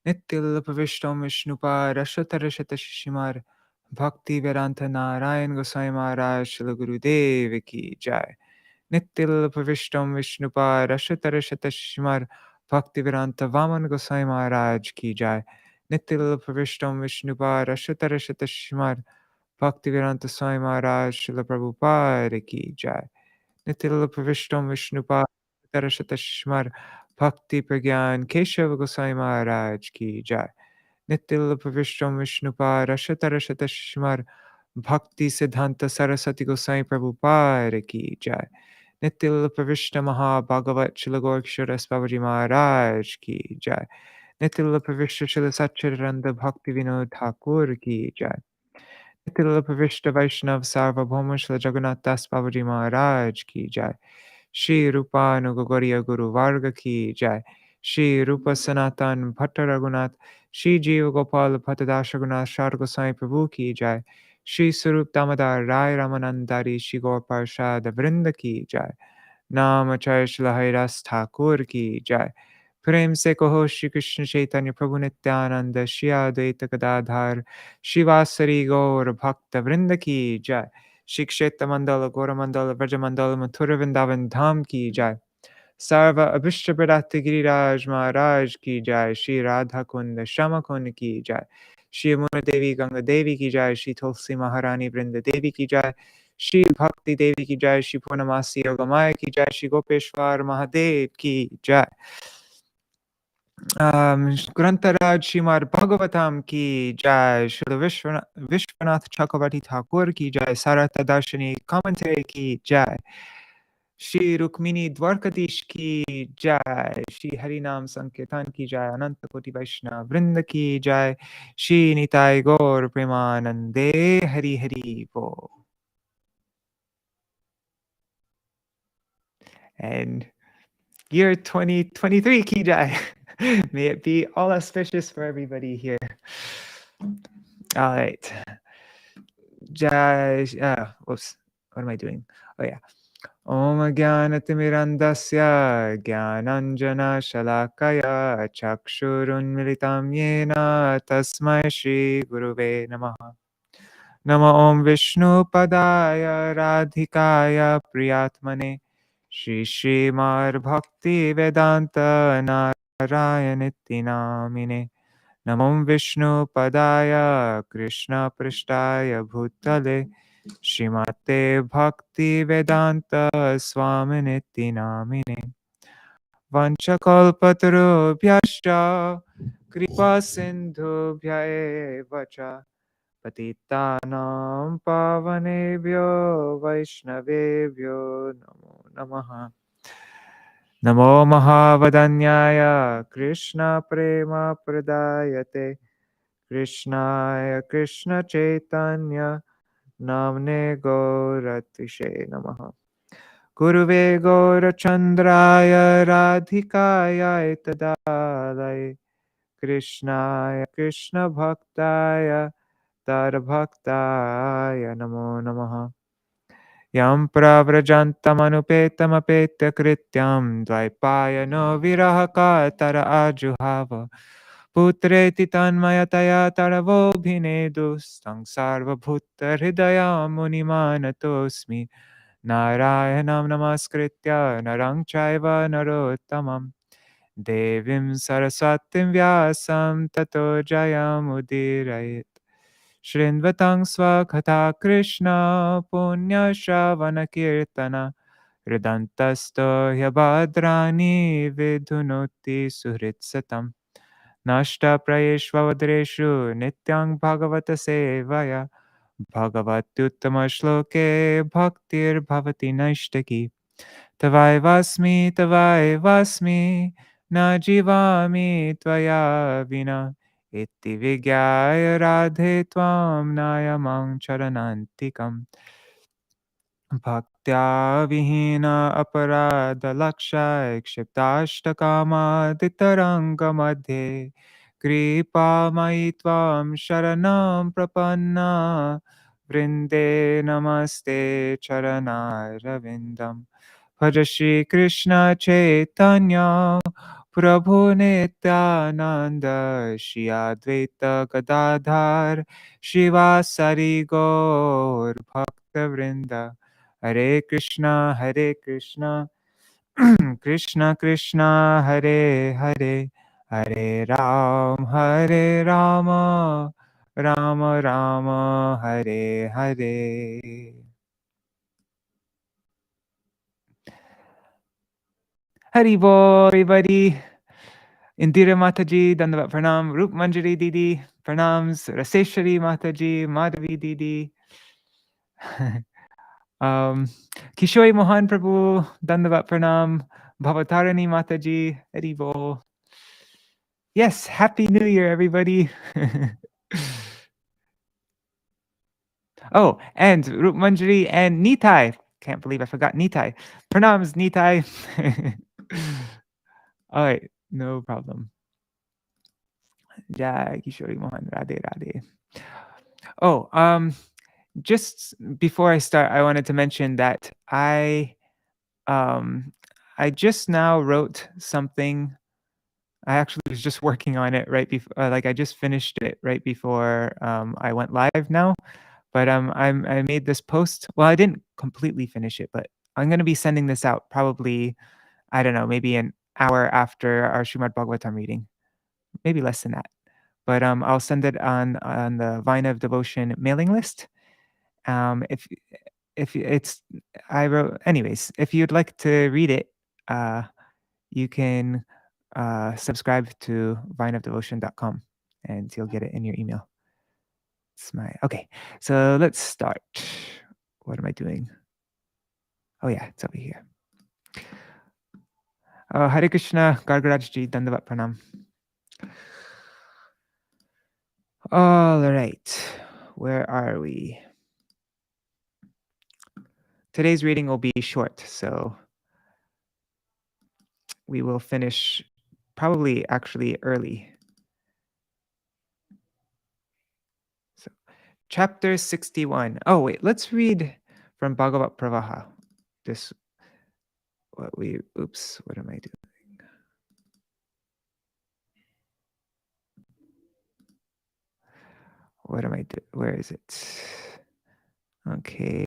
Nityalapavishtam Vishnuparashatarashatashimar Bhakti Vedanta Narayan Goswami Maharaj Shila Gurudev Ki Jai. Nityalapavishtam Vishnuparashatarashatashimar Bhakti Vedanta Vaman Goswami Maharaj Ki Jai. Nityalapavishtam Vishnuparashatarashatashimar Bhakti Vedanta Swami Maharaj Shila Prabhupada Ki Jai. Nityalapavishtam Vishnuparashatarashatashimar Bhakti Pragyan Keshav Goswami Maharaj Ki Jai. Nityalapavishtam Vishnuparashatarashatashimar Bhakti Siddhanta Saraswati Goswami Prabhupada Ki Jai. Nityalapavishta Maha-Bhagavat Shilagorksharas Babaji Maharaj Ki Jai. Nityalapavishta Shila Satchidananda Bhakti Vinod Ṭhākura Ki Jai. Nityalapavishta Vaishnav Sarvabhauma Shila Jagannath Das Babaji Maharaj Ki Jai. Shri Rupa Nugogoriya Guru Varga Ki Jai. Shri Rupa Sanatan Bhatta Raghunath. Shri Jiva Gopal Bhattadasha Gunath Shar Goswami Prabhu Ki Jai. Shri Sarup Damodar Rai Ramanandari Shri Gaur Parshad Vrinda Ki Jai. Namacharya Shila Haridas Thakur Ki Jai. प्रेम से कहो श्री कृष्ण चैतन्य प्रभु नित्यानंद श्री अद्वैत गदाधर शिवासरी गौर भक्त वृंद की जय। श्री क्षेत्र मंडल गौर मंडल ब्रज मंडल मथुर वृंदावन धाम की जय। सर्व अभिष्ट प्रदात गिरिराज महाराज की जय। श्री राधा कुंड श्याम कुंड की जय। श्री यमुना देवी गंगा देवी की जय। श्री तुलसी महारानी वृंद देवी की जय। श्री भक्ति देवी की जय। श्री पूर्णमासी योगमाया की जय। श्री गोपेश्वर महादेव की जय। ग्रंथराज श्रीमद्-भागवतम की जय। श्री विश्वनाथ चक्रवर्ती ठाकुर की जय। सारथ-दर्शिनी कमेंट्री की जय। श्री रुक्मिणी द्वारकाधीश की जय। श्री हरिनाम संकीर्तन की जय। अनंत कोटि वैष्णव वृंद की जय। श्री निताय गौर प्रेमानंदे हरि हरि बोल। And year 2023 ki jai. May it be all auspicious for everybody here. All right. Jai. Whoops. What am I doing? Oh, yeah. Om Jnanatimirandasya Jnananjana Shalakaya Chakshurun Militam Yena Tasmai Shri Guruve Namaha. Namo Om Vishnu Padaya Radhikaya Priyatmane Shri Śrīmad-Bhāgavatam Vedanta Nārāyaniti Namine. Namo Vishnu Padaya Krishna Prishtaya Bhutale Śrīmate Bhakti Vedanta Swaminiti Namine. Vanchakalpatarubhyascha Kripa Sindhubhya eva cha Patitanam Pavanebhyo Vaishnavebhyo Namo Namaha. Namo Mahavadanyaya Krishna Prema Pradayate Krishnaya Krishna Chaitanya Namne Gauratishe Namaha. Guruve Gaurachandraya Radhikaya Etadalaya Krishnaya Krishna Bhaktaya Tadbhaktaya Namo Namaha. Yam pravrajantamanupetamapettya krityam dvaipayano virahaka tara ajuhava putreti tanmayataya taravo bhinedus tang sarva bhutta hridaya munimanatosmi narayanam namaskritya narang chaiva narottamam devim saraswatim vyasam tato jayam udirayet. Shrinvatang svakatha Krishna punya shravana kirtana Ridantasto hyabadrani vidhunoti suhritsatam Nashta prayeshvavadreshu nityang bhagavata sevaya Bhagavatyuttama shloke bhaktir bhavati naishtaki Tavai vasmi na jivami tvaya vina Iti vigyaya radhe tvam nayamang charanantikam Bhaktya vihina aparada lakshay kshiptastakama ditaranga madhe Kripa mai tvam sharanam prapanna Vrinde namaste charanai ravindam Bhaja Shri Krishna Chaitanya Prabhu Nityananda, Shri Advaita Gadadhar, Shivasari Gaur Bhakta Vrinda, Hare Krishna, Hare Krishna, Krishna Krishna, Hare Hare, Hare Rama, Rama Rama, Hare Hare. Hari Bol, everybody. Indira Mataji, Dandavat Pranam, Rup Manjari Didi, Pranams, Raseshwari Mataji, Madhavi Didi, Kishori Mohan Prabhu, Dandavat Pranam, Bhavatarani Mataji, Hari Bol. Yes, Happy New Year, everybody. Oh, and Rup Manjari and Nitai. Can't believe I forgot Nitai. Pranams, Nitai. All right, no problem. Jai Kishori Mohan, Radhe Radhe. Oh, just before I start, I wanted to mention that I just now wrote something. I actually was just working on it right before, like I just finished it right before I went live now. But I made this post. Well, I didn't completely finish it, but I'm going to be sending this out probably, I don't know, maybe an hour after our Śrīmad-Bhāgavatam reading, maybe less than that. But I'll send it on the Vine of Devotion mailing list. If it's, I wrote, anyways, if you'd like to read it, you can subscribe to vineofdevotion.com and you'll get it in your email. Okay, so let's start. What am I doing? Oh yeah, it's over here. Hare Krishna, Gargarajji, Dandavat Pranam. All right, where are we? Today's reading will be short, so we will finish probably actually early. So, chapter 61. Oh, wait, let's read from Bhagavat Pravaha. What am I doing? What am I doing? Where is it? Okay.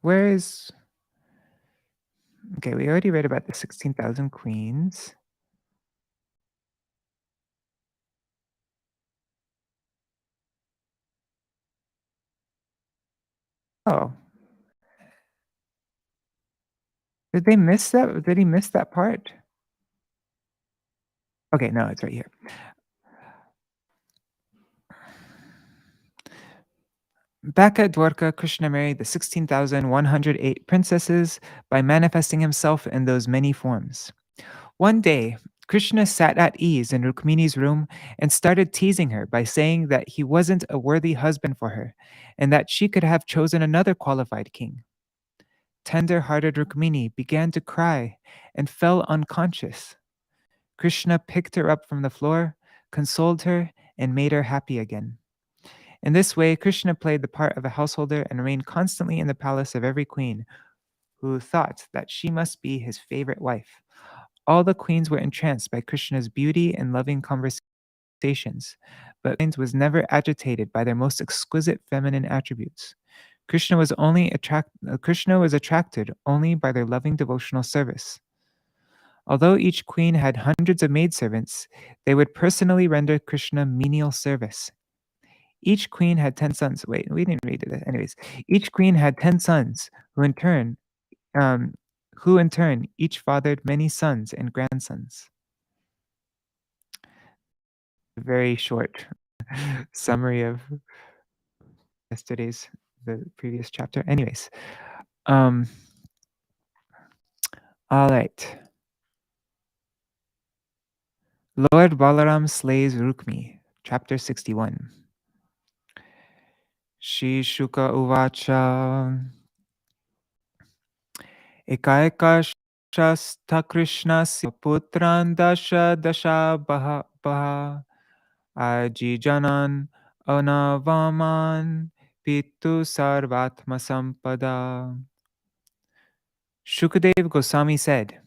Where is... Okay, we already read about the 16,000 queens. Oh. Did they miss that? Did he miss that part? Okay, no, it's right here. Back at Dwarka, Krishna married the 16,108 princesses by manifesting himself in those many forms. One day, Krishna sat at ease in Rukmini's room and started teasing her by saying that he wasn't a worthy husband for her and that she could have chosen another qualified king. Tender-hearted Rukmini began to cry and fell unconscious. Krishna picked her up from the floor, consoled her, and made her happy again. In this way, Krishna played the part of a householder and reigned constantly in the palace of every queen who thought that she must be his favorite wife. All the queens were entranced by Krishna's beauty and loving conversations, but mind was never agitated by their most exquisite feminine attributes. Krishna was attracted only by their loving devotional service. Although each queen had hundreds of maidservants, they would personally render Krishna menial service. Each queen had 10 sons. Wait, we didn't read it. Anyways, each queen had 10 sons, who in turn each fathered many sons and grandsons. A very short summary of the previous chapter. Anyways, all right. Lord Balaram slays Rukmi, chapter 61. Shri Shuka Uvacha Ekaikashasta Krishnasya Putran Dasha Dasha Baha Ajijanan Anavaman Pitu Sarvatma Sampada. Shukadev Goswami said,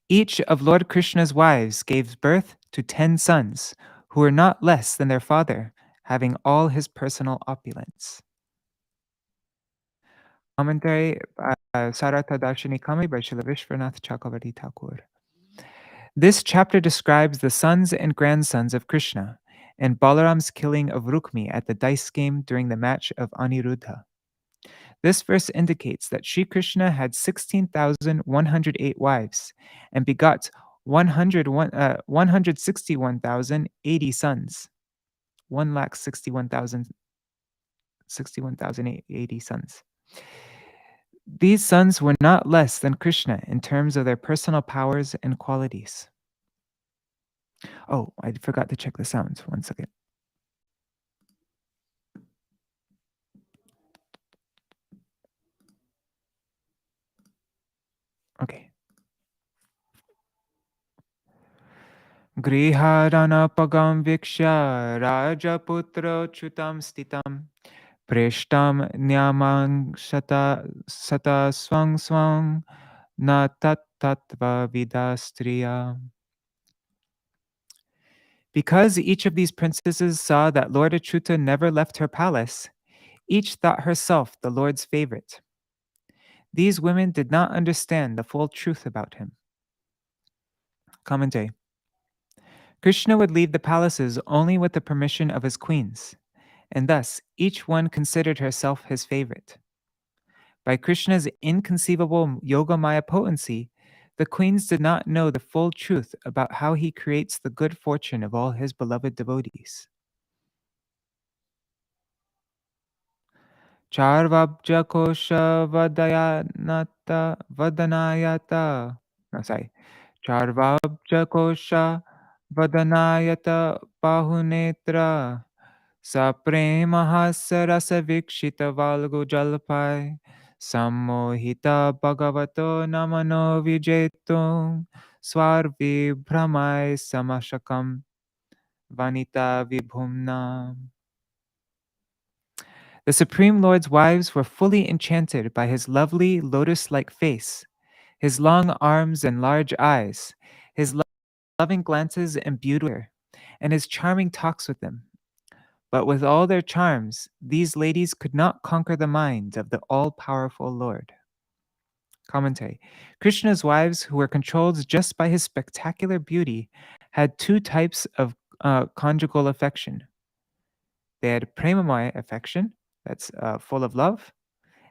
each of Lord Krishna's wives gave birth to 10 sons, who were not less than their father, having all his personal opulence. Commentary, Sārārtha-darśinī commentary by Śrīla Viśvanātha Cakravartī Ṭhākura. This chapter describes the sons and grandsons of Krishna and Balaram's killing of Rukmi at the dice game during the match of Aniruddha. This verse indicates that Sri Krishna had 16,108 wives and begot 161,080 sons. 1,61,080 sons. These sons were not less than Krishna in terms of their personal powers and qualities. Oh, I forgot to check the sounds. 1 second. Okay. Griharanapagam viksha rajaputra chutam stitam preshtam nyamang sata swang swang na tat tattva vidastriya. Because each of these princesses saw that Lord Achyuta never left her palace, each thought herself the Lord's favorite. These women did not understand the full truth about him. Commentary. Krishna would leave the palaces only with the permission of his queens, and thus each one considered herself his favorite. By Krishna's inconceivable yogamaya potency, the queens did not know the full truth about how he creates the good fortune of all his beloved devotees. Charvabja kosha vadanayata. No, sorry. Charvabja kosha vadanayata bahunetra. Sa premahasa rasa vikshita valgu jalpai. Sammohita bhagavato namano vijetum. Swarvi brahmai samashakam vanita vibhumna. The Supreme Lord's wives were fully enchanted by his lovely lotus-like face, his long arms and large eyes, his loving glances and beautiful hair, and his charming talks with them. But with all their charms, these ladies could not conquer the mind of the all-powerful Lord. Commentary. Krishna's wives, who were controlled just by his spectacular beauty, had two types of conjugal affection. They had premamaya affection, that's full of love,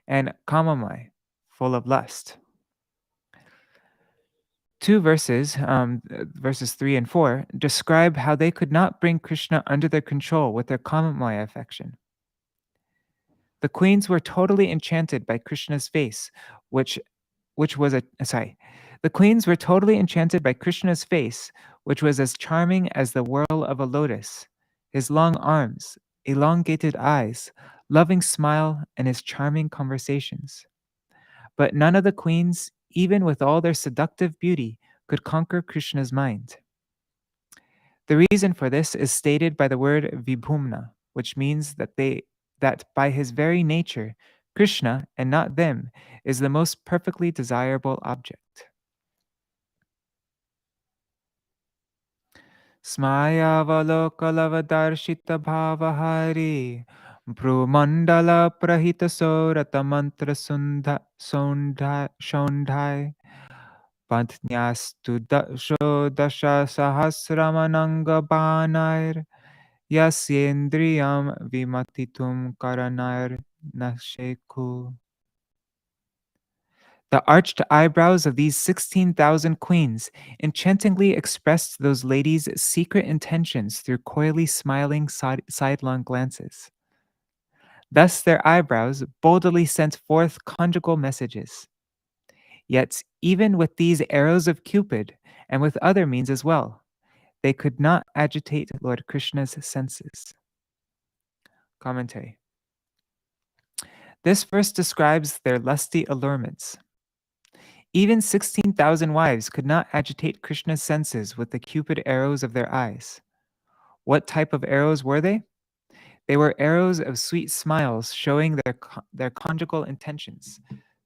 and kamamaya, full of lust. Two verses, verses 3 and 4, describe how they could not bring Krishna under their control with their kamamaya affection. The queens were totally enchanted by Krishna's face, which was the queens were totally enchanted by Krishna's face, which was as charming as the whorl of a lotus, his long arms, elongated eyes, loving smile, and his charming conversations. But none of the queens, even with all their seductive beauty, could conquer Krishna's mind. The reason for this is stated by the word vibhumna, which means that by his very nature, Krishna, and not them, is the most perfectly desirable object. Smayavalokalavadarsita bhavahari Brumandala prahita sorata mantra shondhai Pantnyastu dasha sahasramananga banair Yasyendriyam vimatitum karanair nasheku. The arched eyebrows of these 16,000 queens enchantingly expressed those ladies' secret intentions through coyly smiling sidelong glances. Thus their eyebrows boldly sent forth conjugal messages. Yet, even with these arrows of Cupid, and with other means as well, they could not agitate Lord Krishna's senses. Commentary. This verse describes their lusty allurements. Even 16,000 wives could not agitate Krishna's senses with the cupid arrows of their eyes. What type of arrows were they? They were arrows of sweet smiles showing their conjugal intentions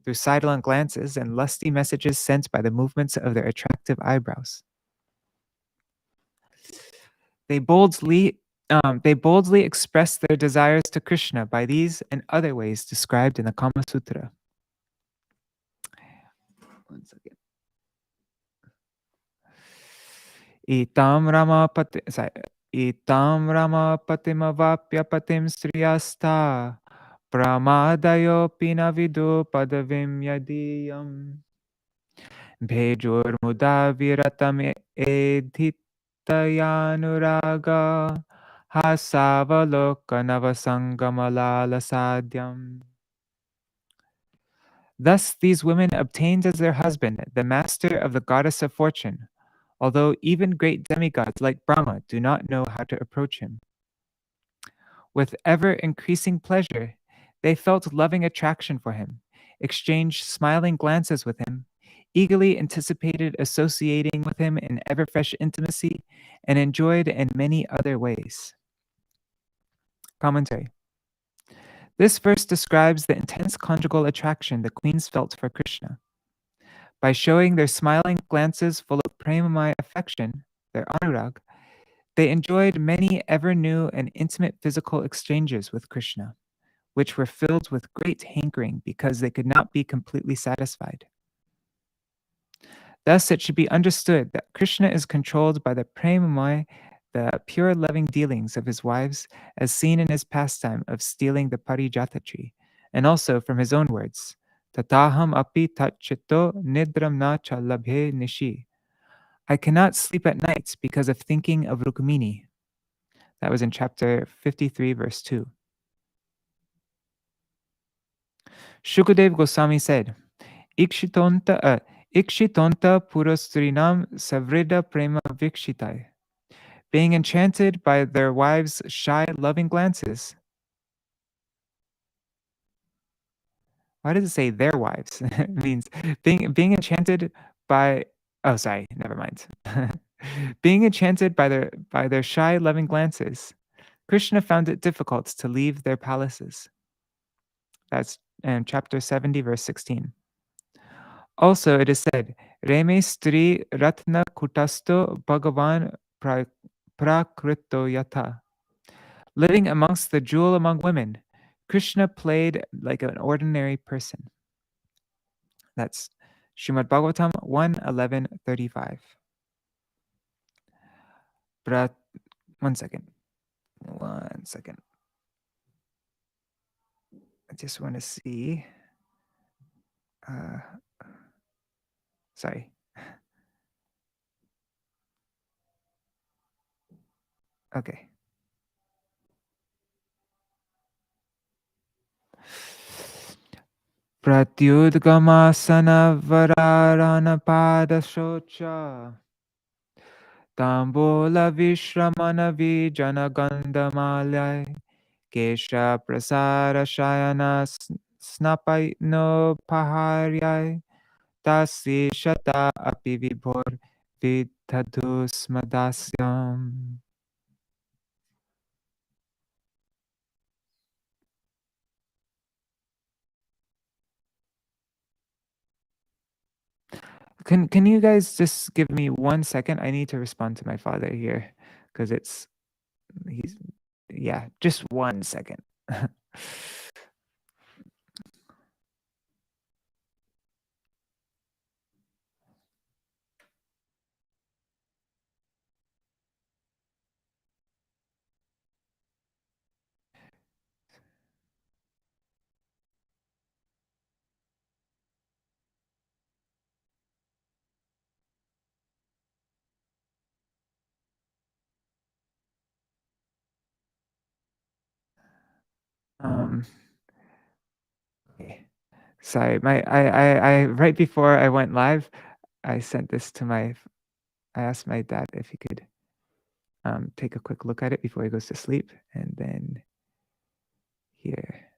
through sidelong glances and lusty messages sent by the movements of their attractive eyebrows. They boldly expressed their desires to Krishna by these and other ways described in the Kama Sutra. One second. Itam Ramapatim Patim Sriyasta Pramadayo Pinavidu Padavim Yadiyam Bhejur Muda Viratam Edhitayanuraga Hasavalokanavasangamalala Sadyam. Thus these women obtained as their husband the master of the goddess of fortune, although even great demigods like Brahma do not know how to approach him. With ever-increasing pleasure, they felt loving attraction for him, exchanged smiling glances with him, eagerly anticipated associating with him in ever-fresh intimacy, and enjoyed in many other ways. Commentary. This verse describes the intense conjugal attraction the queens felt for Krishna. By showing their smiling glances full of premamaya affection, their anurag, they enjoyed many ever new and intimate physical exchanges with Krishna, which were filled with great hankering because they could not be completely satisfied. Thus, it should be understood that Krishna is controlled by the premamaya, the pure loving dealings of his wives, as seen in his pastime of stealing the parijata tree, and also from his own words, Tataham api tat chitto nidram na cha labhe nishi. I cannot sleep at night because of thinking of Rukmini. That was in chapter 53, verse 2. Shukadev Goswami said, Ikshitonta purastrinam savrida prema vikshitai. Being enchanted by their wives' shy, loving glances. Why does it say their wives? It means being enchanted by. Oh, sorry, never mind. Being enchanted by their shy, loving glances, Krishna found it difficult to leave their palaces. That's in chapter 70, verse 16. Also, it is said, Reme Stri Ratna Kutasto Bhagavan Prakrito Yata. Living amongst the jewel among women, Krishna played like an ordinary person. That's Śrīmad-Bhāgavatam 1.11.35. One second. I just want to see. Sorry. Okay. Pratyudgamasana vararana padashocha Tambola vishramana vijana gandhamalai Kesha prasara shayana snapai no paharyai Tasi shata api vibhor vidhadusmadasyam. Can you guys just give me 1 second? I need to respond to my father here because just 1 second. Okay. Sorry, I right before I went live, I sent this to I asked my dad if he could take a quick look at it before he goes to sleep, and then here.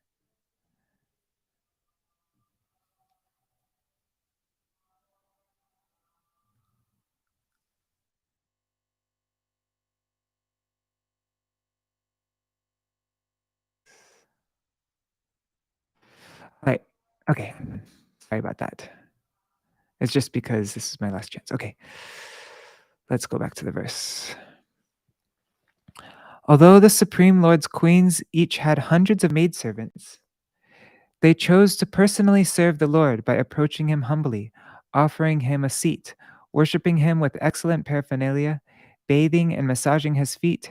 Right. Okay. Sorry about that. It's just because this is my last chance. Okay. Let's go back to the verse. Although the Supreme Lord's queens each had hundreds of maidservants, they chose to personally serve the Lord by approaching him humbly, offering him a seat, worshiping him with excellent paraphernalia, bathing and massaging his feet,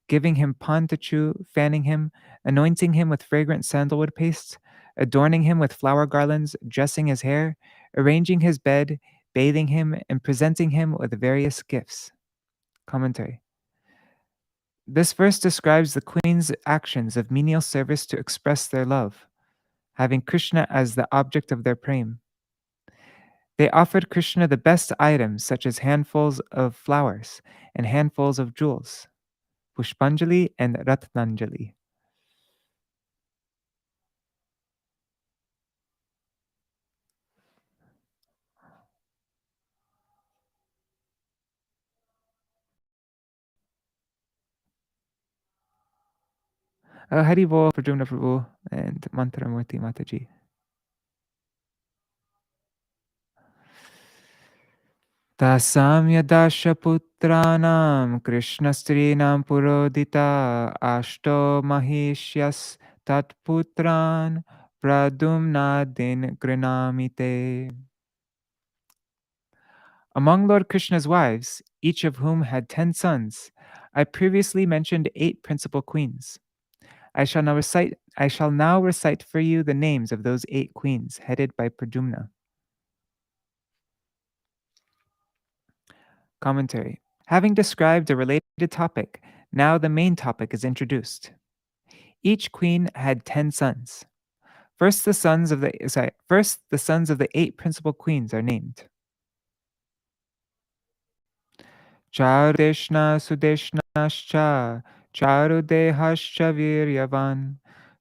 giving him pan to chew, fanning him, anointing him with fragrant sandalwood paste, adorning him with flower garlands, dressing his hair, arranging his bed, bathing him, and presenting him with various gifts. Commentary. This verse describes the queen's actions of menial service to express their love, having Krishna as the object of their prema. They offered Krishna the best items such as handfuls of flowers and handfuls of jewels, Pushpanjali and Ratnanjali. Hari Bol, Pradyumna Prabhu, and Mantramurti Mataji. Tasam yadasha putranam Krishnastrinam purodita ashto mahishyas tatputran pradumnadin grinamite. Among Lord Krishna's wives, each of whom had 10 sons, I previously mentioned 8 principal queens. I shall now recite for you the names of those 8 queens headed by Pradyumna. Commentary. Having described a related topic, now the main topic is introduced. Each queen had 10 sons. First the sons of the 8 principal queens are named. Charudeshna Sudeshnascha Charudehascha Viryavan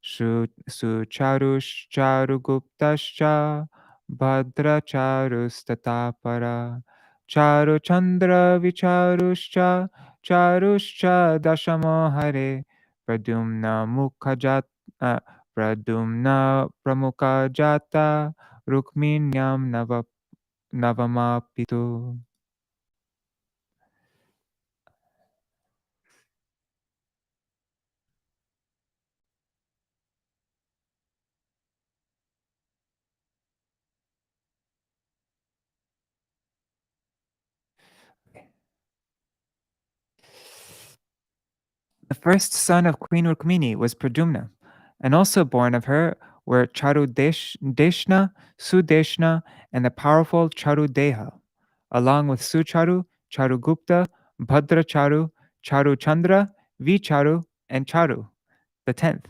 Sucharush Charuguptascha Bhadracharustatapara Charu Chandra Vicharuscha Charuscha Dashamohare Pradyumna Mukhajat Pradyumna Pramukajata Rukminyam Navamapitu. The first son of Queen Rukmini was Pradyumna, and also born of her were Charudeshna, Sudeshna, and the powerful Charudeha, along with Sucharu, Charugupta, Bhadracharu, Charuchandra, Vicharu, and Charu, the 10th.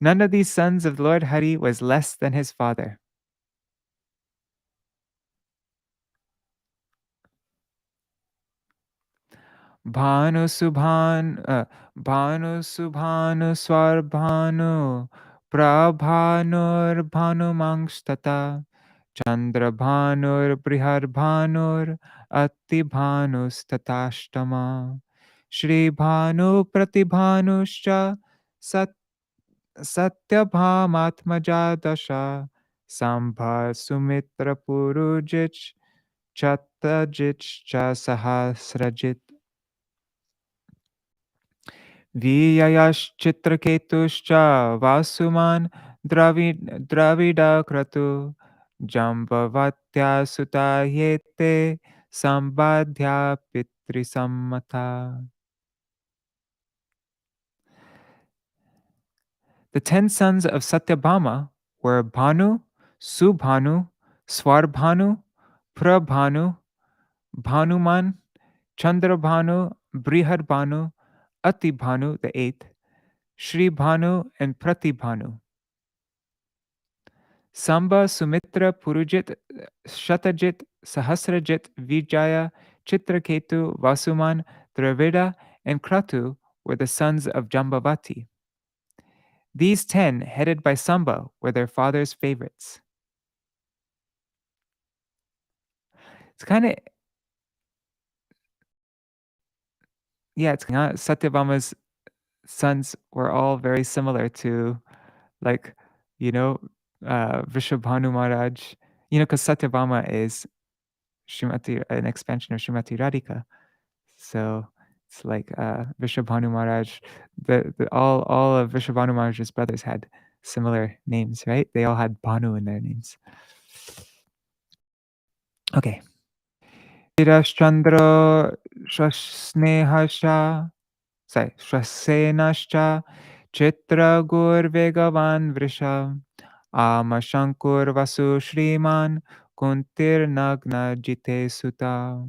None of these sons of Lord Hari was less than his father. Bhanu सुभान भानु सुभानु स्वरभानु प्रभानुर्भानुमांस्तथा चंद्रभानुर्बृहद्भानुर् अतिभानुस्तथाष्टमा श्रीभानुप्रतिभानुश्च सत् सत्यभामात्मजा दशा सांभा सुमित्रपुरुजिच् चतजिच् च सहस्रजित् Vyayashchitraketushcha Vasuman Dravida Jambavatya Sutayete Sambadhya Pitrisammata. The 10 sons of Satyabhama were Bhanu, Subhanu, Swarbhanu, Prabhanu, Bhanuman, Chandrabhanu, Brihadbhanu, Atibhanu, the 8th, Shri Bhanu, and Pratibhanu. Samba, Sumitra, Purujit, Shatajit, Sahasrajit, Vijaya, Chitraketu, Vasuman, Dravida, and Kratu were the sons of Jambavati. These 10, headed by Samba, were their father's favorites. It's kind of, yeah, it's not Satyabhama's sons were all very similar to, like, you know, Vrishabhanu Maharaj, because Satyabhama is Srimati, an expansion of Srimati Radhika. So it's like Vrishabhanu Maharaj. All of Vrishabhanu Maharaj's brothers had similar names, right? They all had Bhanu in their names. Okay. Irashchandra Shasnehasha, sorry, Shasenascha Chitra Gur Vegavan Vrisha Amashankur Vasu Shriman Kuntir Nagna Jite Suta.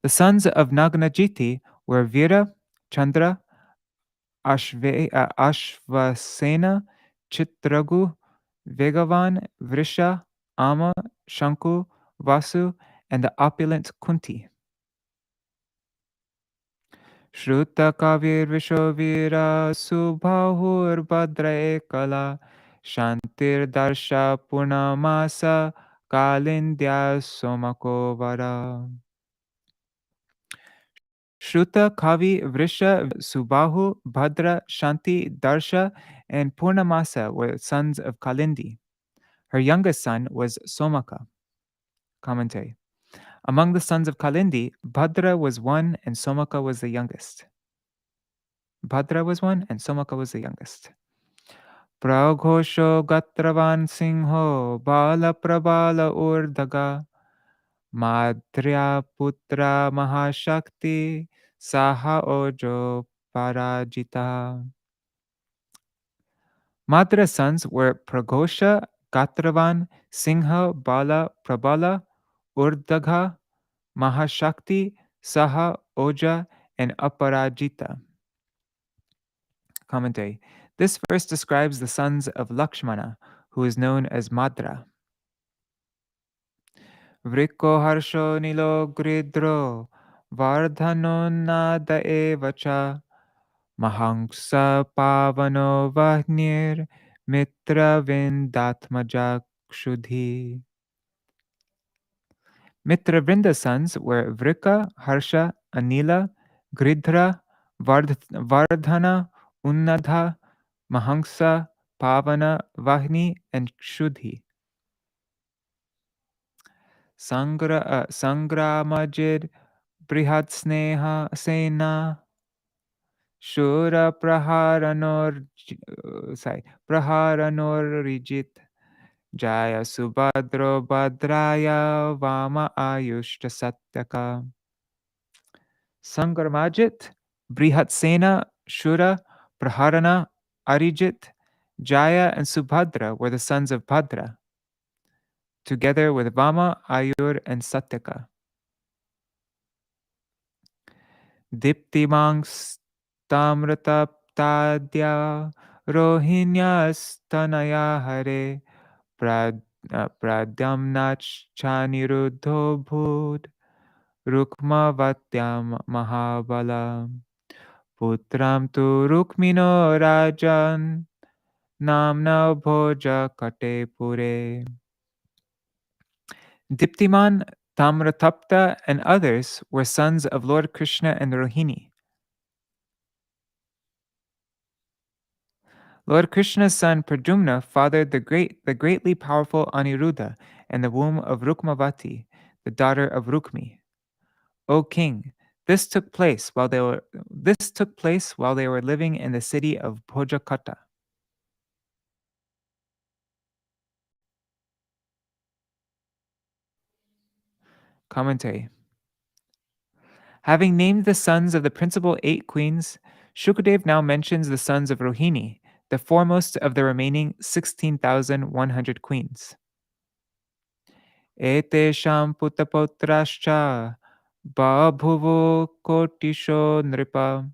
The sons of Nagnajiti were Vira, Chandra, Ashvasena, Chitragu, Vegavan, Vrisha, Ama, Shanku, Vasu, and the opulent Kunti. Shruta Kavir Vishovira Subhahur Badra Ekala Shantir Darsha Purnamasa Kalindya Somakovara. Shruta, Kavi, Vrisha, Subahu, Bhadra, Shanti, Darsha, and Purnamasa were sons of Kalindi. Her youngest son was Somaka. Commentary. Among the sons of Kalindi, Bhadra was one and Somaka was the youngest. Bhadra was one and Somaka was the youngest. Praghosho Gatravan Singho Bala Prabala Urdaga Madhya Putra Mahashakti Saha Ojo Parajita. Madra's sons were Praghosha, Gatravan, Singha, Bala, Prabala, Urdagha, Mahashakti, Saha, Oja, and Aparajita. Commentary. This verse describes the sons of Lakshmana, who is known as Madra. Vriko Harsho Nilo Gridro Vardhano Nada Evacha Mahangsa Pavano Vahnir Mitra Vindatmaja Kshudhi. Mitra Vrinda's sons were Vrika, Harsha, Anila, Gridhra, Vardhana, Unnadha, Mahangsa, Pavana, Vahni, and Kshudhi. Sangramajid, Brihadsneha Sena, Shura Praharanor Rijit, Jaya Subhadro Bhadraya Vama Ayushta Satyaka. Sangramajit, Brihatsena, Shura, Praharana, Arijit, Jaya, and Subhadra were the sons of Bhadra, together with Vama, Ayur, and Satyaka. Diptimangs Tamrataptadya Rohinyastanaya Hare Pradyamnach Chaniruddho Bhud Rukmavatyam Mahabala Putram tu Rukmino Rajan Namna Bhoja Kate Pure. Diptiman, Tamratapta, and others were sons of Lord Krishna and Rohini. Lord Krishna's son Pradyumna fathered the greatly powerful Aniruddha in the womb of Rukmavati, the daughter of Rukmi. O king, this took place while they were living in the city of Bhojakata. Commentary. Having named the sons of the principal 8 queens, Shukadev now mentions the sons of Rohini, the foremost of the remaining 16,100 queens. Etesham putapotrascha babhuvo kotisho nripa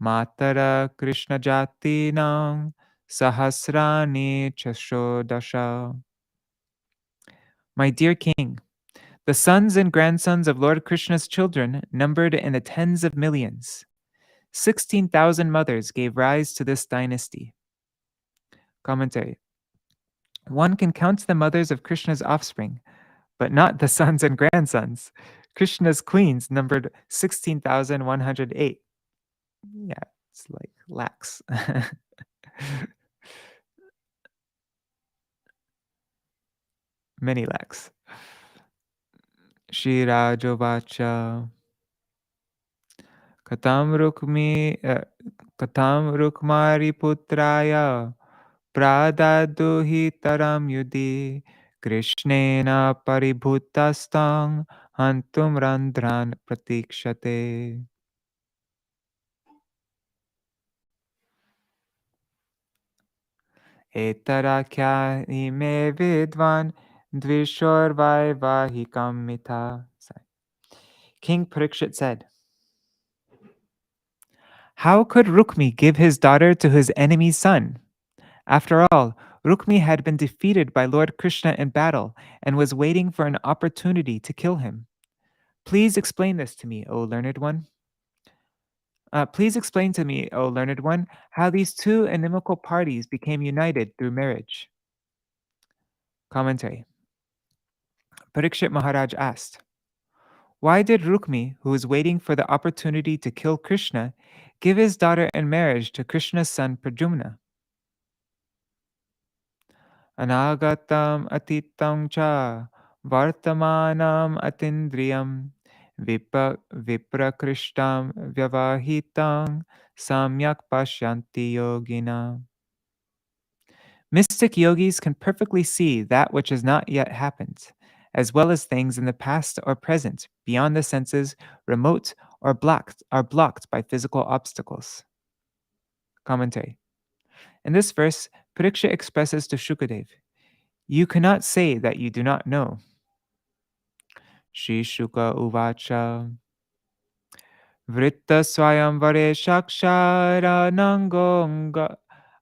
matara krishna jatinam sahasrani chashodasha. My dear king, the sons and grandsons of Lord Krishna's children numbered in the tens of millions. 16,000 mothers gave rise to this dynasty. Commentary. One can count the mothers of Krishna's offspring, but not the sons and grandsons. Krishna's queens numbered 16,108. Yeah, it's like lakhs. many lakhs. Shirajovacha Katam Rukmi Katam Rukmari Putraya Pradaduhi Taram Yudi Krishnena Paribhutastam Hantum Randran Pratikshate. Etarakya ime vidvan dvishor vaivahikam mita. King Parikshit said, "How could Rukmi give his daughter to his enemy's son? After all, Rukmi had been defeated by Lord Krishna in battle and was waiting for an opportunity to kill him. Please explain this to me, O learned one. Please explain to me, O learned one, how these two inimical parties became united through marriage." Commentary. Parikshit Maharaj asked, "Why did Rukmi, who was waiting for the opportunity to kill Krishna, give his daughter in marriage to Krishna's son Pradyumna? Anagatam atitam cha vartamanam atindriyam viprakrishtam vyavahitam samyak pashyanti yogina." Mystic yogis can perfectly see that which has not yet happened, as well as things in the past or present, beyond the senses, remote or blocked by physical obstacles. Commentary. In this verse, Pariksha expresses to Shukadev, "You cannot say that you do not know." Shri Shuka Uvacha Vritta Swayamvare Shakshara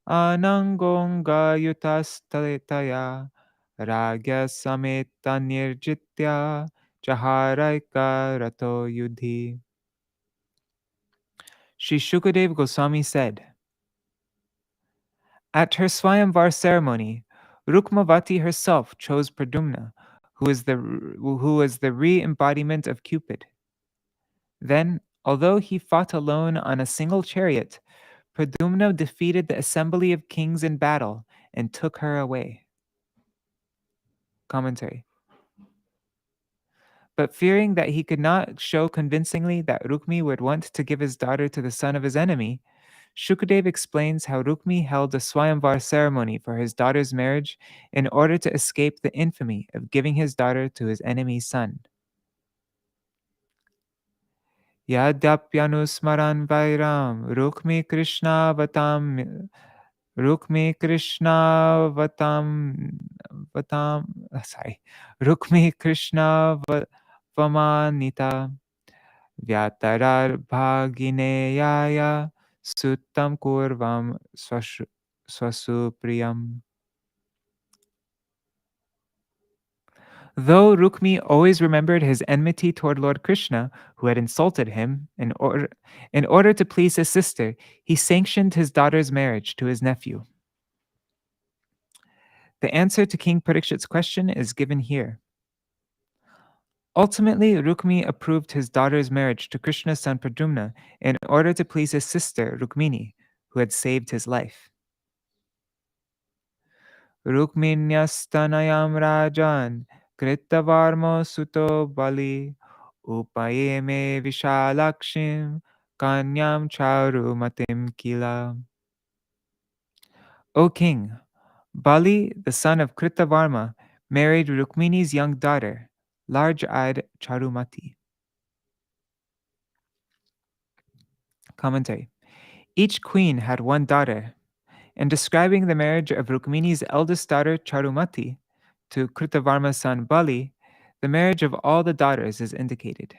Anangonga Yutastalaya Ragya Sameta Nirjitya Chaharaika Rato Yudhi. Sri Shukadev Goswami said, "At her Swayamvar ceremony, Rukmavati herself chose Pradyumna, who was the re-embodiment of Cupid. Then, although he fought alone on a single chariot, Pradyumna defeated the assembly of kings in battle and took her away." Commentary. But fearing that he could not show convincingly that Rukmi would want to give his daughter to the son of his enemy, Shukadev explains how Rukmi held a Swayamvar ceremony for his daughter's marriage in order to escape the infamy of giving his daughter to his enemy's son. Yadapyanusmaran Vairam Rukmi Krishna Rukmi Krishna Vamanita Vyatarar Bhagineyaya Suttam Kurvam Swasupriyam. Though Rukmi always remembered his enmity toward Lord Krishna, who had insulted him, in order to please his sister, he sanctioned his daughter's marriage to his nephew. The answer to King Parikshit's question is given here. Ultimately, Rukmi approved his daughter's marriage to Krishna's son Pradyumna in order to please his sister Rukmini, who had saved his life. Rukminyastanayam rajan kritavarmo suto bali upayeme vishalakshim kanyam charumatim kila. O king, Bali, the son of Kritavarma, married Rukmini's young daughter, large-eyed Charumati. Commentary. Each queen had one daughter. In describing the marriage of Rukmini's eldest daughter Charumati to Kritavarma's son Bali, the marriage of all the daughters is indicated.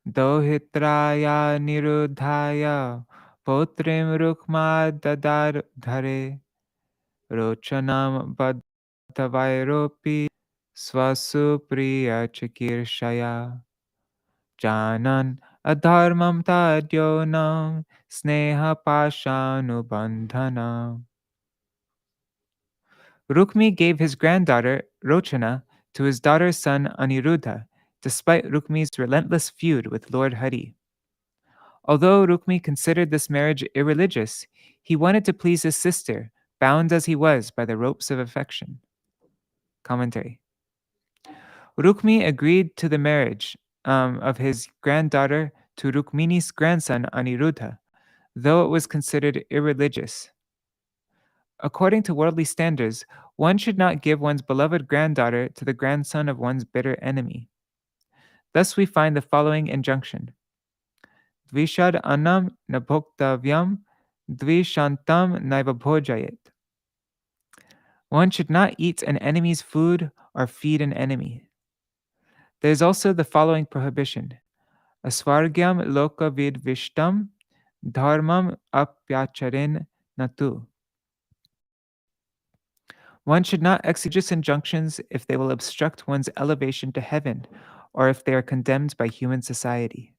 Dohitraya nirudhaya potrim rukma dadar dhare rochanam badhavairopi swasupriya chikirshaya janan adharmam tadyonam sneha pashanubandhana. Rukmi gave his granddaughter Rochana to his daughter's son Aniruddha, despite Rukmi's relentless feud with Lord Hari. Although Rukmi considered this marriage irreligious, he wanted to please his sister, bound as he was by the ropes of affection. Commentary. Rukmi agreed to the marriage of his granddaughter to Rukmini's grandson Aniruddha, though it was considered irreligious. According to worldly standards, one should not give one's beloved granddaughter to the grandson of one's bitter enemy. Thus we find the following injunction. Dvishad annam nabhoktavyam dvishantam naiva bhojayet. One should not eat an enemy's food or feed an enemy. There is also the following prohibition. Asvargyam loka vidvishtam dharmam apyacharin natu. One should not execute religious injunctions if they will obstruct one's elevation to heaven or if they are condemned by human society.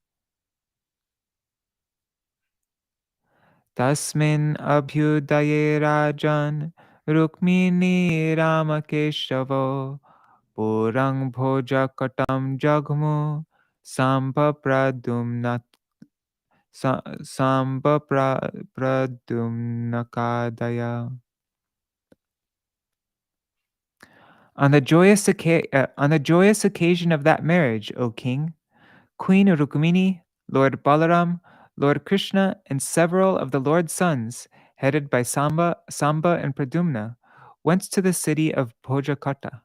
Tasmin abhyudaye rajan Rukmini Ramakeshavo Purang Bhoja Katam Jagmu Samba Pradumnakadaya. On the joyous occasion of that marriage, O king, Queen Rukmini, Lord Balaram, Lord Krishna, and several of the Lord's sons, headed by Samba and Pradumna, went to the city of Bhojakata.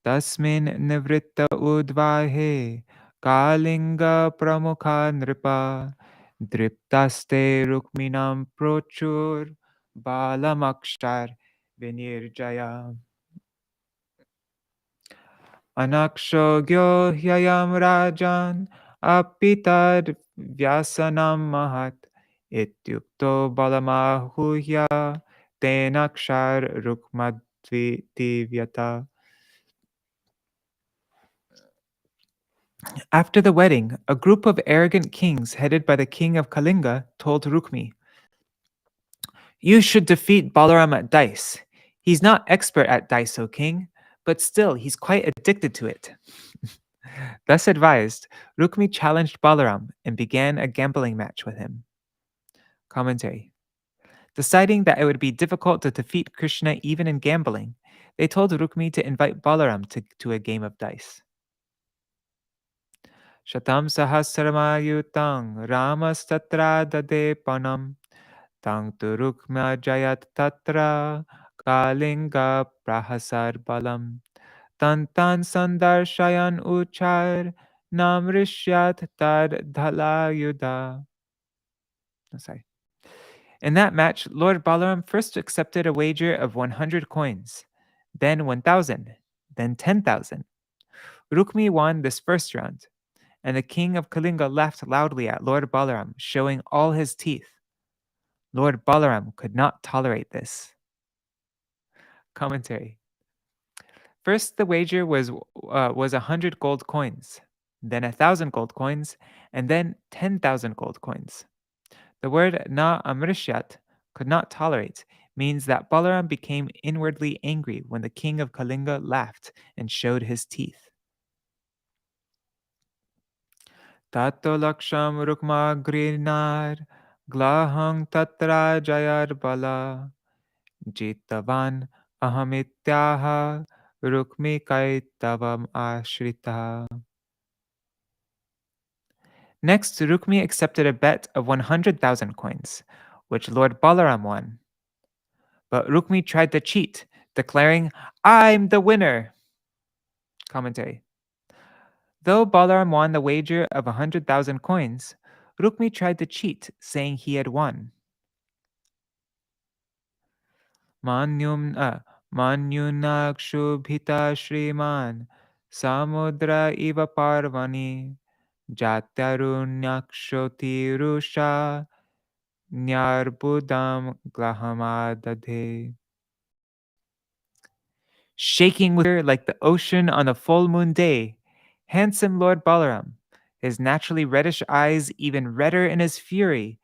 Tasmin nivritta udvahe kalinga pramukha nripa driptaste rukminam prochur balamakshar vinirjaya. Anakshogyo hyayam rajan apitad vyasanam mahat ityukto balamahuhya tenakshar rukmadvityata. After the wedding, a group of arrogant kings headed by the king of Kalinga told Rukmi, "You should defeat Balaram at dice. He's not expert at dice, O king, but still he's quite addicted to it." Thus advised, Rukmi challenged Balaram and began a gambling match with him. Commentary. Deciding that it would be difficult to defeat Krishna even in gambling, they told Rukmi to invite Balaram to a game of dice. Shatam sahasramayutang ramastatra dadepanam tang tu Rukma jayat tatra kalinga prahasar balam tan sandarshayan uchar namrishyat tad dhalayuda. Sorry. In that match, Lord Balaram first accepted a wager of 100 coins, then 1,000, then 10,000. Rukmi won this first round, and the king of Kalinga laughed loudly at Lord Balaram, showing all his teeth. Lord Balaram could not tolerate this. Commentary. First, the wager was 100 gold coins, then 1,000 gold coins, and then 10,000 gold coins. The word na amrishyat, could not tolerate, means that Balaram became inwardly angry when the king of Kalinga laughed and showed his teeth. Tato laksham rukma grinar glahang tatra jayar bala jitavan ahamityaha rukmi kaitavam ashrita. Next, Rukmi accepted a bet of 100,000 coins, which Lord Balaram won. But Rukmi tried to cheat, declaring, "I'm the winner." Commentary. Though Balaram won the wager of 100,000 coins, Rukmi tried to cheat, saying he had won. Manyunakshubhita Shriman Samudra iva parvani Jatyarunakshoti rusha Nyarbudam glahamadadhe. Shaking with fear like the ocean on a full moon day, handsome Lord Balaram, his naturally reddish eyes even redder in his fury,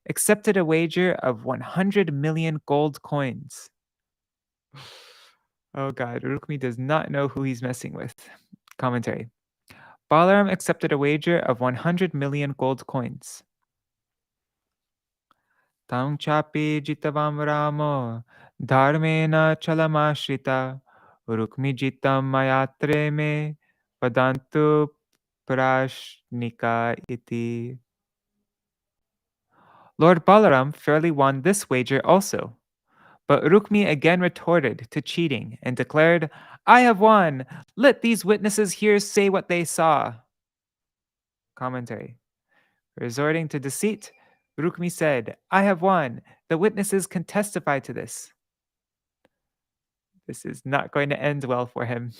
accepted a wager of 100 million gold coins. Oh God, Rukmi does not know who he's messing with. Commentary. Balaram accepted a wager of 100 million gold coins. Tam chapi jitavam ramo dharmena chalamashita Rukmi jitam mayatre me vadantu prashnika iti. Lord Balaram fairly won this wager also. But Rukmi again retorted to cheating and declared, I have won! Let these witnesses here say what they saw. Commentary. Resorting to deceit, Rukmi said, I have won. The witnesses can testify to this. This is not going to end well for him.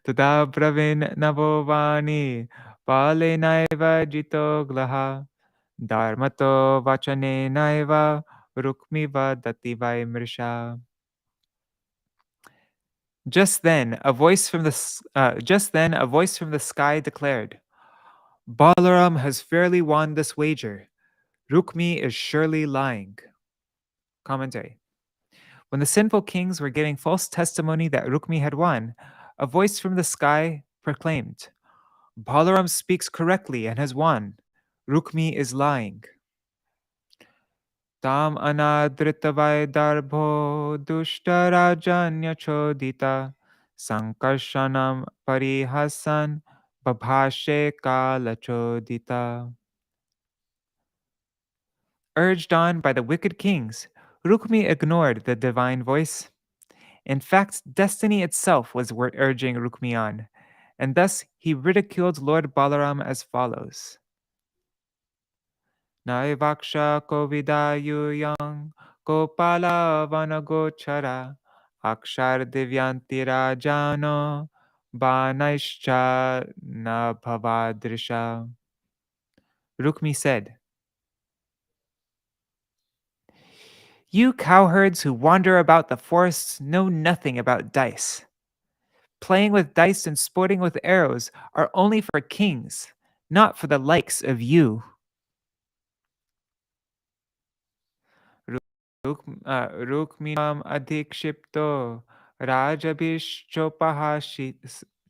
Tada bravin navovani pale naiva jito glaha dharmato vachane naiva Rukmi vadati vai mrisha. Just then, a voice from the sky declared, Balaram has fairly won this wager. Rukmi is surely lying. Commentary. When the sinful kings were giving false testimony that Rukmi had won, a voice from the sky proclaimed, Balaram speaks correctly and has won. Rukmi is lying. Tam anadritavai darbho dushtarajanya chodita sankarshanam parihasan babhashe kalachodita. Urged on by the wicked kings, Rukmi ignored the divine voice. In fact, destiny itself was urging Rukmi on, and thus he ridiculed Lord Balaram as follows. Naivaksha kovidayuyang kopala vanagochara akshar divyanti rajano banaischa nabhavadrisha. Rukmi said, You cowherds who wander about the forests know nothing about dice. Playing with dice and sporting with arrows are only for kings, not for the likes of you. Rukminam adhikshipto rajabish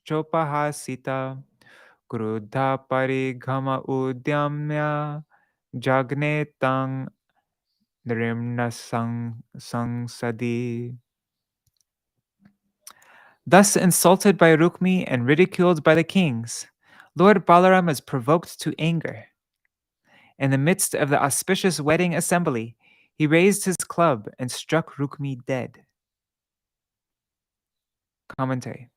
chopahasita krudha parighama udyamya jagne tang nrimna sangsadi. Thus insulted by Rukmi and ridiculed by the kings, Lord Balaram is provoked to anger. In the midst of the auspicious wedding assembly, he raised his club and struck Rukmi dead. Commentary.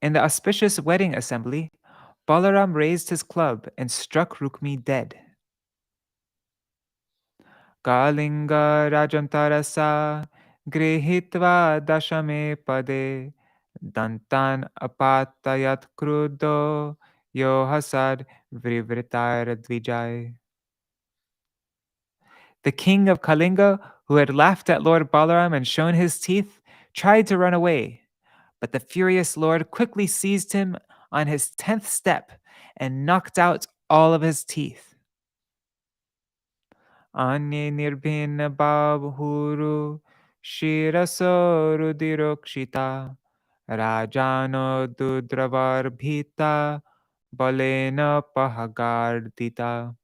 In the auspicious wedding assembly, Balaram raised his club and struck Rukmi dead. Kalinga rajantarasa grihitva dashame pade dantan apatayat krudo yo hasad vrivritar dvijay. The king of Kalinga, who had laughed at Lord Balaram and shown his teeth, tried to run away, but the furious lord quickly seized him on his 10th step and knocked out all of his teeth. Anye nirbhin babhuru shiraso rudirokshita rajano dudravar bhita balena pahagardita.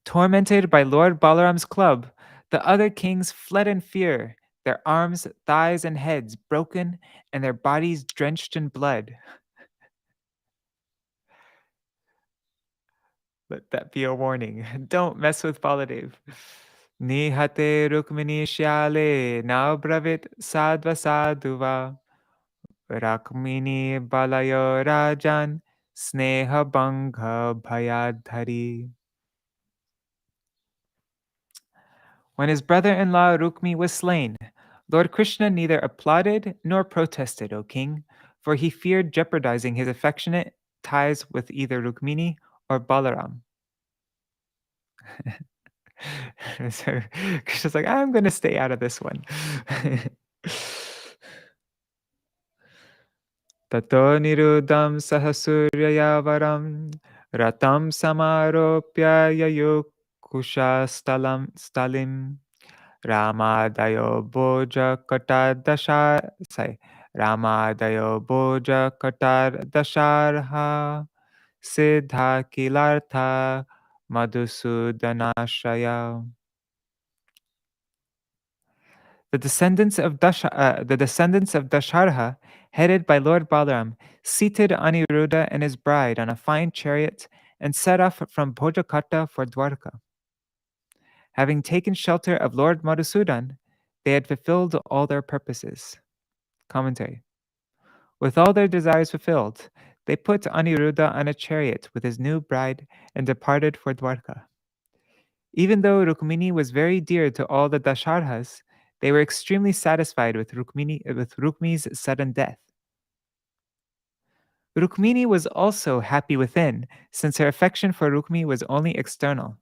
Tormented by Lord Balaram's club, the other kings fled in fear, their arms, thighs, and heads broken, and their bodies drenched in blood. Let that be a warning. Don't mess with Baladev. Nihate Rukmini Shyale Naubravit Sadva Sadhuva Rakmini Balayo Rajan Sneha Bangha Bhayadhari. When his brother-in-law Rukmi was slain, Lord Krishna neither applauded nor protested, O king, for he feared jeopardizing his affectionate ties with either Rukmini or Balaram. So Krishna's like, I'm going to stay out of this one. Tato nirudam sahasuryayavaram ratam samaropya yayokusha stalim Ramadayo Boja Katar Dasharha Siddha Kilartha Madhusudanashraya. The descendants of Dasharha, headed by Lord Balaram, seated Aniruddha and his bride on a fine chariot and set off from Bhojakata for Dwarka. Having taken shelter of Lord Madhusudan, they had fulfilled all their purposes. Commentary. With all their desires fulfilled, they put Aniruddha on a chariot with his new bride and departed for Dwarka. Even though Rukmini was very dear to all the Dasharhas, they were extremely satisfied with Rukmi's sudden death. Rukmini was also happy within, since her affection for Rukmi was only external.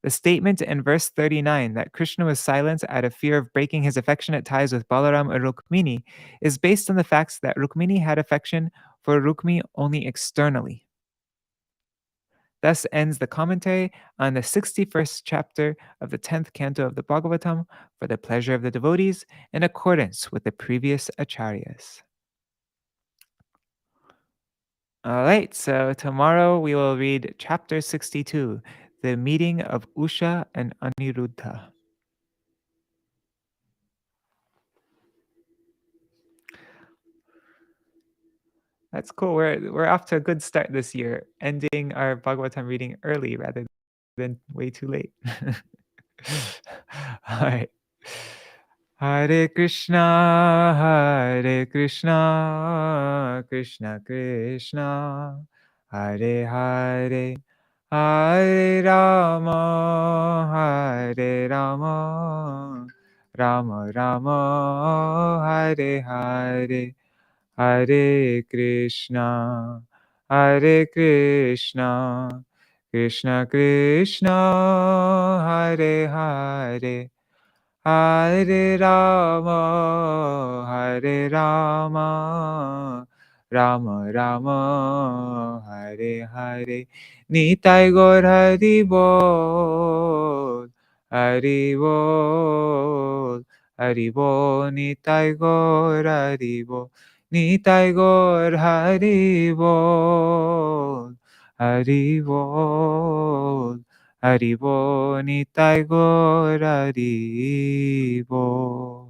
The statement in verse 39 that Krishna was silent out of fear of breaking his affectionate ties with Balaram and Rukmini is based on the facts that Rukmini had affection for Rukmi only externally. Thus ends the commentary on the 61st chapter of the 10th canto of the Bhagavatam for the pleasure of the devotees in accordance with the previous acharyas. All right, so tomorrow we will read chapter 62, the meeting of Usha and Aniruddha. That's cool. We're off to a good start this year, ending our Bhagavatam reading early rather than way too late. All right. Hare Krishna, Krishna Krishna, Hare Hare, Hare Rama, Hare Rama, Rama Rama, Hare Hare. Hare Krishna, Krishna Krishna, Hare Hare, Hare Rama, Hare Rama, Rama Rama, Hare Hare. Nitai Gaur Hari Bol, Hari Bol, Hari Bol, Nitai Gaur Hari Bol. Nitai Gaur Hari Bol, Hari Bol, Hari Bol, Nitai Gaur Hari Bol.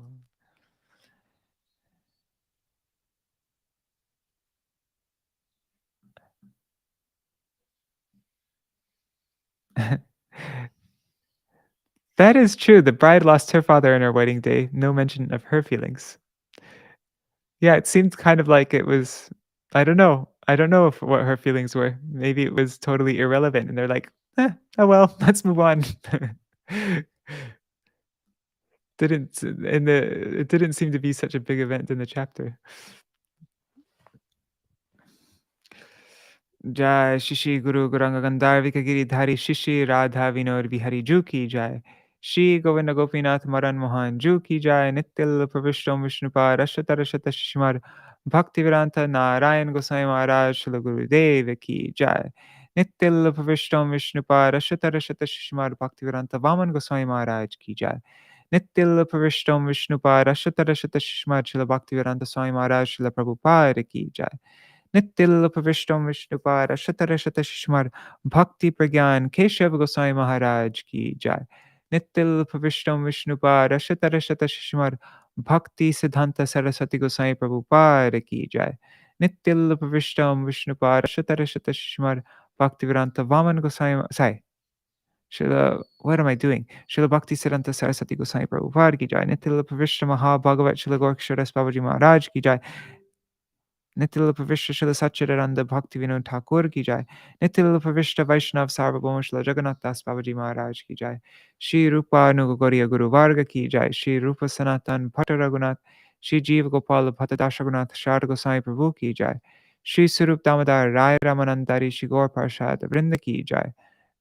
That is true. The bride lost her father on her wedding day. No mention of her feelings. Yeah, it seemed kind of like it was. I don't know. I don't know if what her feelings were. Maybe it was totally irrelevant, and they're like, "Oh well, let's move on." Didn't in the It didn't seem to be such a big event in the chapter. जय शिशि गुरु गौरांग गंधार्विक गिरिधारी शिशि राधा विनोद बिहारी जू की जय श्री गोविंद गोपीनाथ मदन मोहन जू की जय नित्य प्रविष्टम विष्णुपाद अशत रशत शिशुमार भक्तिवेदांत नारायण गोसाई महाराज श्री गुरुदेव की जय नित्य प्रविष्टम विष्णुपाद अशत रशत शिशुमार भक्तिवेदांत वामन गोसाई महाराज की जय नित्य प्रविष्टम विष्णुपाद अशत रशत शिशुमार श्री भक्तिवेदांत स्वामी महाराज श्री प्रभुपाद की जय Nityal Pravishtam Vishnupad Ashatarashata Shishmar Bhakti Pragyan Keshav Goswami Maharaj ki jai. Nityal Pravishtam Vishnupad Ashatarashata Shishmar Bhakti Siddhanta Saraswati Goswami Prabhupada ki jai. Nityal Pravishtam Vishnupad Ashatarashata Shishmar Bhakti Vedanta Vaman Goswami. Sorry. Srila, what am I doing? Srila Bhakti Siddhanta Saraswati Goswami Prabhupada ki jai. Nityal Pravishtam Maha Bhagavat Srila Gorksharas Babaji Maharaj ki jai. Nityal Pravishta Srila Satchidananda Bhakti Vinod Ṭhākura ki jai. Nityal Pravishta Vaishnav Sarvabhauma Srila Jagannath Das Babaji Maharaj ki jai. Shri Rupa Nugagoriya Guru Varga ki jai. Shri Rupa Sanatan Bhatta Raghunath. Shri Jeev Gopal Bhatta Dashagunath Sharda Gosai Prabhu ki jai. Shri Surup Damodar Rai Ramanandari Shri Gaur Parshad Vrinda ki jai.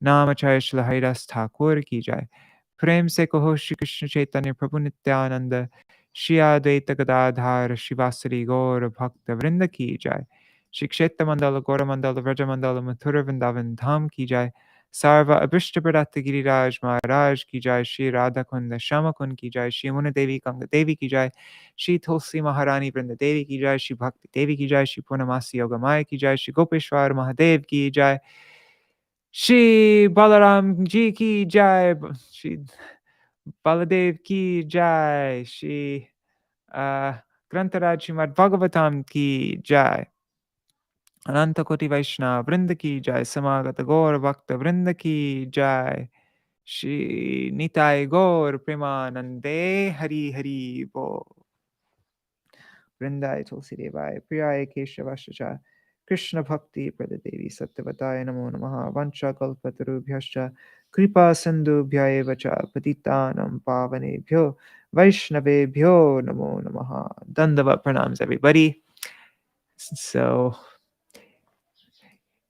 Namacharya Srila Haridas Ṭhākura ki jai. Prem se kaho Shri Krishna Chaitanya Prabhu Nityananda Shri Advaita Gadadhar Shivasari Gaur Bhakta Vrinda ki jai. Shri Kshetra Mandala Gaura Mandala Vraja Mandala Mathura Vrindavan Dham ki jai. Sarva Abhishta Pradata Giriraj Maharaj ki jai. Shri Radha Kunda Shama Kund ki jai. Shri Muna Devi Ganga Devi ki jai. Shri Tulsi Maharani Vrinda Devi ki jai. Shri Bhakti Devi ki jai. Shri Purnamasi Yogamaya ki jai. Shri Gopeshwar Mahadev ki jai. Shri Balaram Ji ki jai. Shri Baladev ki jai. Shri Grantaraj Śrīmad-Bhāgavatam ki jai. Ananta Koti Vaishnava Vrinda ki jai. Samagata Gaur Bhakta Vrinda ki jai. Shri Nitai Gaur Premanande Hari Hari Bo. Vrindai Tulsi Devai Priyai Keshavascha Krishna Bhakti Pradadevi Sattvatai Namo Namaha Vancha Kalpatarubhyascha Kripa Sindhubhya eva cha Patitanam Pavanebhyo Vaishnavebhyo Namo Namaha. Dandavat pranams, everybody. So,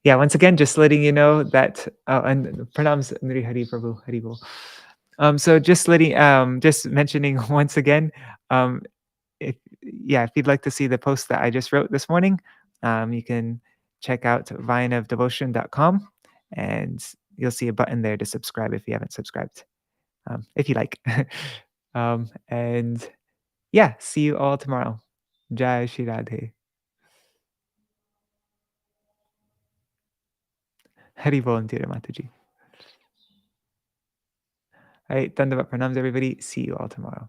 yeah, once again, just letting you know that, and pranams Nri Hari Prabhu Haribol. So just mentioning once again, if you'd like to see the post that I just wrote this morning, you can check out vineofdevotion.com, and you'll see a button there to subscribe if you haven't subscribed, if you like. And yeah, see you all tomorrow. Jai Shri Radhe. Hari Volunteer Mataji. All right, Dandavat Pranams, everybody. See you all tomorrow.